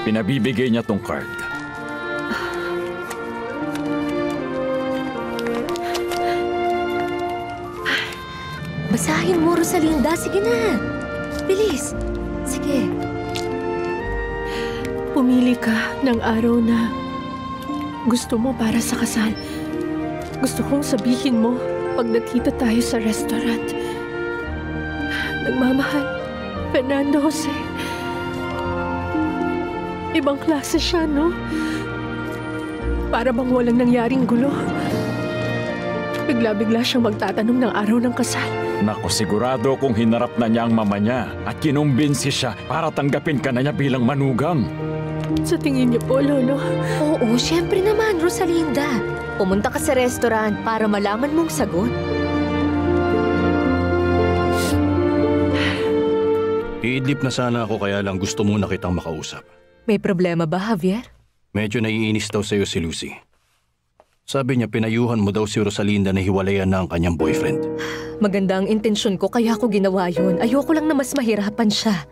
Pinabibigay niya tong card. Basahin mo, Rosalinda. Sige na. Bilis. Sige. Pumili ka ng araw na gusto mo para sa kasal. Gusto kong sabihin mo pag nakita tayo sa restaurant. Nagmamahal, Fernando Jose. Ibang klase siya, no? Para bang walang nangyaring gulo. Bigla-bigla siyang magtatanong ng araw ng kasal. Naku, sigurado kung hinarap na niya ang mama niya at kinumbinsi siya para tanggapin ka na niya bilang manugang. Sa tingin niyo po, Lolo? Oo, syempre naman, Rosalinda. Pumunta ka sa restaurant para malaman mong sagot. Iidlip na sana ako kaya lang gusto muna kitang makausap. May problema ba, Javier? Medyo naiinis daw sa'yo si Lucy. Sabi niya pinayuhan mo daw si Rosalinda na hiwalayan na ang kanyang boyfriend. Maganda ang intensyon ko kaya ako ginawa yun. Ayoko lang na mas mahirapan siya.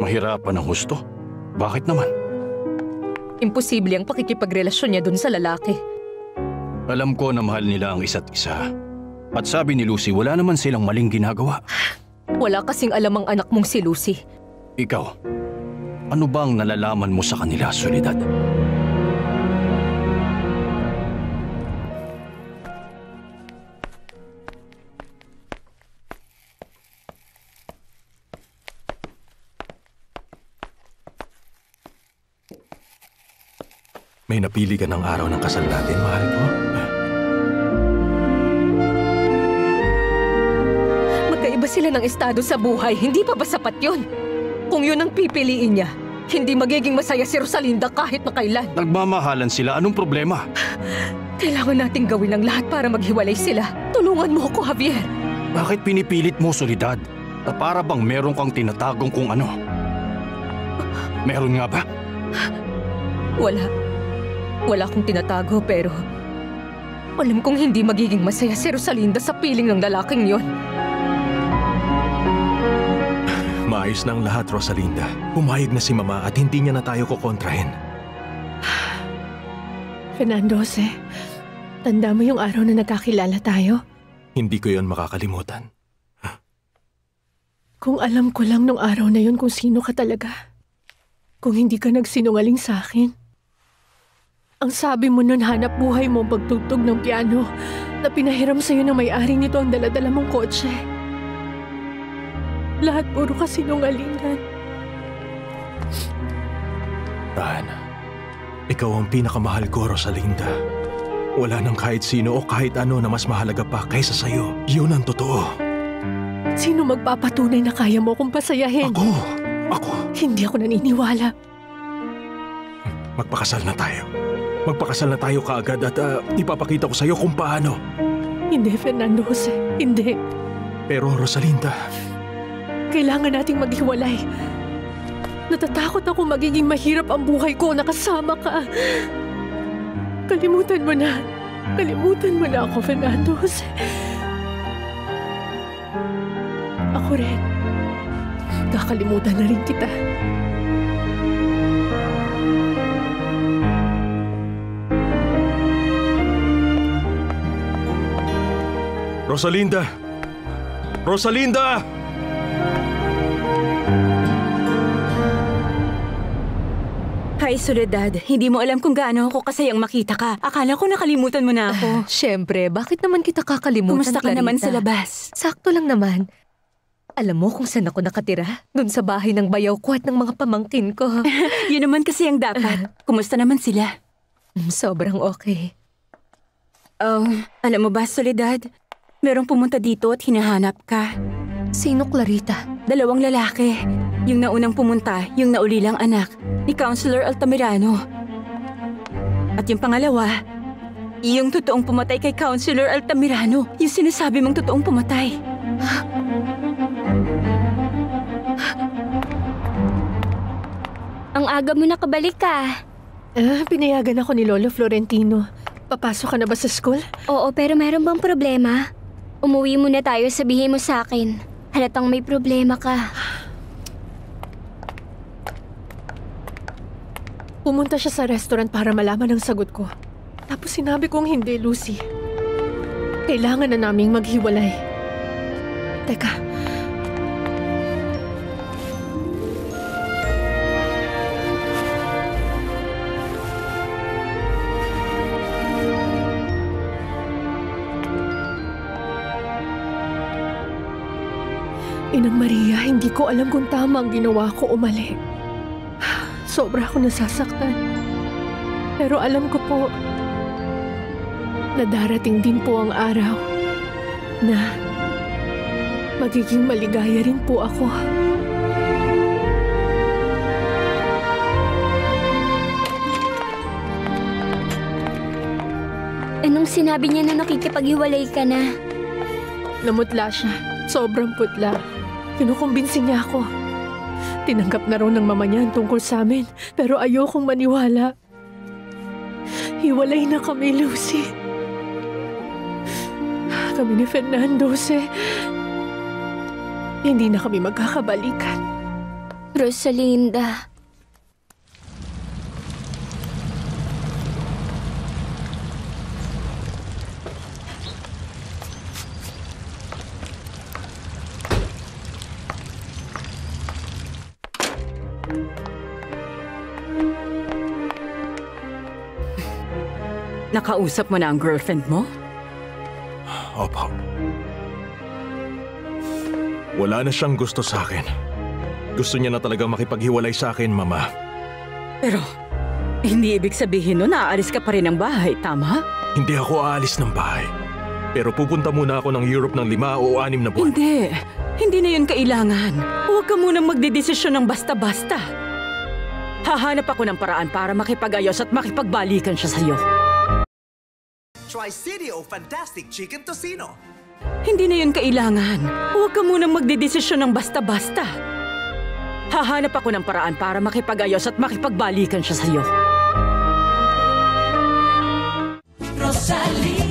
Mahirapan ang husto? Bakit naman? Imposible ang pakikipagrelasyon niya dun sa lalaki. Alam ko na mahal nila ang isa't isa. At sabi ni Lucy, wala naman silang maling ginagawa. Wala kasing alam ang anak mong si Lucy. Ikaw, ano bang nalalaman mo sa kanila, Soledad? May napili ka ng araw ng kasal natin, mahal ko. Magkaiba sila ng estado sa buhay. Hindi pa ba sapat yun? Kung yun ang pipiliin niya, hindi magiging masaya si Rosalinda kahit na kailan. Nagmamahalan sila. Anong problema? Kailangan nating gawin ang lahat para maghiwalay sila. Tulungan mo ako, Javier. Bakit pinipilit mo, Soledad? Na para bang meron kang tinatagong kung ano? Meron nga ba? Wala. Wala akong tinatago pero alam kong hindi magiging masaya si Rosalinda sa piling ng lalaking yon. Maayos na ang lahat, Rosalinda. Pumayag na si Mama at hindi niya na tayo kukontrahin. Fernando Jose, tanda mo yung araw na nagkakilala tayo? Hindi ko yon makakalimutan. Kung alam ko lang nung araw na yun kung sino ka talaga. Kung hindi ka nagsinungaling sa akin. Ang sabi mo nun, hanap buhay mo pagtugtog ng piano na pinahiram sa'yo ng may-ari nito ang daladala mong kotse. Lahat puro kasinungalingan. Tan, ikaw ang pinakamahal ko, Rosalinda. Wala nang kahit sino o kahit ano na mas mahalaga pa kaysa sa'yo. Yun ang totoo. Sino magpapatunay na kaya mo akong pasayahin? Ako. Hindi ako naniniwala. Magpakasal na tayo. Magpakasal na tayo kaagad at ipapakita ko sa'yo kung paano. Hindi, Fernando Jose. Hindi. Pero Rosalinda, kailangan nating maghiwalay. Natatakot ako magiging mahirap ang buhay ko nakasama ka. Kalimutan mo na. Kalimutan mo na ako, Fernando Jose. Ako rin. Kakalimutan na rin kita. Rosalinda! Rosalinda! Hi, Soledad. Hindi mo alam kung gaano ako kasayang makita ka. Akala ko nakalimutan mo na ako. Siyempre, bakit naman kita kakalimutan, Kumusta ka Clarita? naman sa labas? Sakto lang naman. Alam mo kung saan ako nakatira? Doon sa bahay ng bayaw ko at ng mga pamangkin ko. Yun naman kasi ang dapat. Kumusta naman sila? Sobrang okay. Oh, alam mo ba, Soledad? Merong pumunta dito at hinahanap ka. Sino, Clarita? 2 lalaki. Yung naunang pumunta, yung naulilang anak ni Councilor Altamirano. At yung pangalawa, yung totoong pumatay kay Councilor Altamirano. Yung sinasabi mong totoong pumatay. Ang aga mo nakabalik ka. Pinayagan ako ni Lolo Florentino. Papasok ka na ba sa school? Oo, pero meron bang problema? Umuwi muna tayo, sabihin mo sa akin. Halatang may problema ka. Pumunta siya sa restaurant para malaman ang sagot ko. Tapos sinabi kong hindi, Lucy. Kailangan na naming maghiwalay. Teka. Inang Maria, hindi ko alam kung tama ang ginawa ko o mali. Sobra ako nasasaktan. Pero alam ko po na darating din po ang araw na magiging maligaya rin po ako. Anong sinabi niya na nakikipaghiwalay ka na? Namutla siya. Sobrang putla. Kinukumbinsi niya ako. Tinanggap na raw ng mama niya ang tungkol sa amin, pero ayokong maniwala. Hiwalay na kami, Lucy. Kami ni Fernando, hindi na kami magkakabalikan. Rosalinda. Nakausap mo na ang girlfriend mo? Opo. Wala na siyang gusto sa akin. Gusto niya na talagang makipaghiwalay sa akin, Mama. Pero, hindi ibig sabihin nun aalis ka pa rin ng bahay, tama? Hindi ako aalis ng bahay. Pero pupunta muna ako ng Europe ng 5 o 6 na buwan. Hindi. Hindi na yun kailangan. Huwag ka munang magdedesisyon ng basta-basta. Hahanap ako ng paraan para makipag-ayos at makipagbalikan siya sa'yo. Tri-City o Fantastic Chicken Tocino. Hindi na yun kailangan. Huwag ka munang magdedesisyon ng basta-basta. Hahanap ako ng paraan para makipag-ayos at makipagbalikan siya sa'yo. Rosalinda.